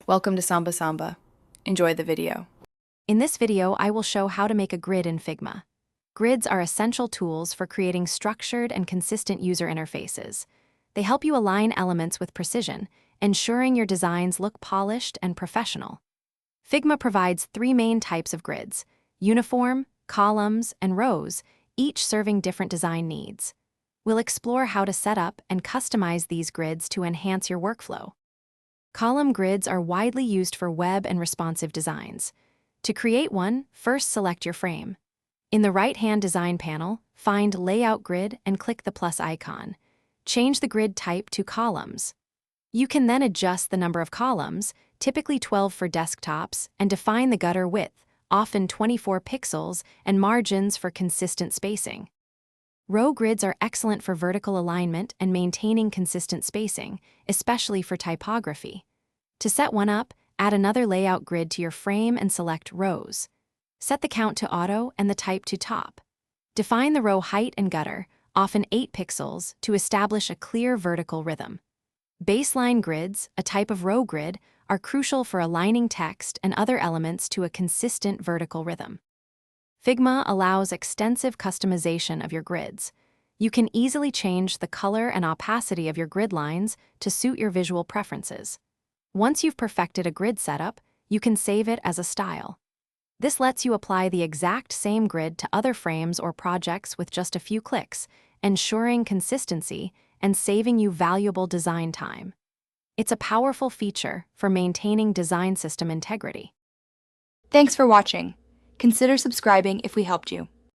Welcome to Samba Samba. Enjoy the video. In this video, I will show how to make a grid in Figma. Grids are essential tools for creating structured and consistent user interfaces. They help you align elements with precision, ensuring your designs look polished and professional. Figma provides three main types of grids: uniform, columns, and rows, each serving different design needs. We'll explore how to set up and customize these grids to enhance your workflow. Column grids are widely used for web and responsive designs. To create one, first select your frame. In the right-hand design panel, find Layout Grid and click the plus icon. Change the grid type to columns. You can then adjust the number of columns, typically 12 for desktops, and define the gutter width, often 24 pixels, and margins for consistent spacing. Row grids are excellent for vertical alignment and maintaining consistent spacing, especially for typography. To set one up, add another layout grid to your frame and select rows. Set the count to auto and the type to top. Define the row height and gutter, often 8 pixels, to establish a clear vertical rhythm. Baseline grids, a type of row grid, are crucial for aligning text and other elements to a consistent vertical rhythm. Figma allows extensive customization of your grids. You can easily change the color and opacity of your grid lines to suit your visual preferences. Once you've perfected a grid setup, you can save it as a style. This lets you apply the exact same grid to other frames or projects with just a few clicks, ensuring consistency and saving you valuable design time. It's a powerful feature for maintaining design system integrity. Thanks for watching. Consider subscribing if we helped you.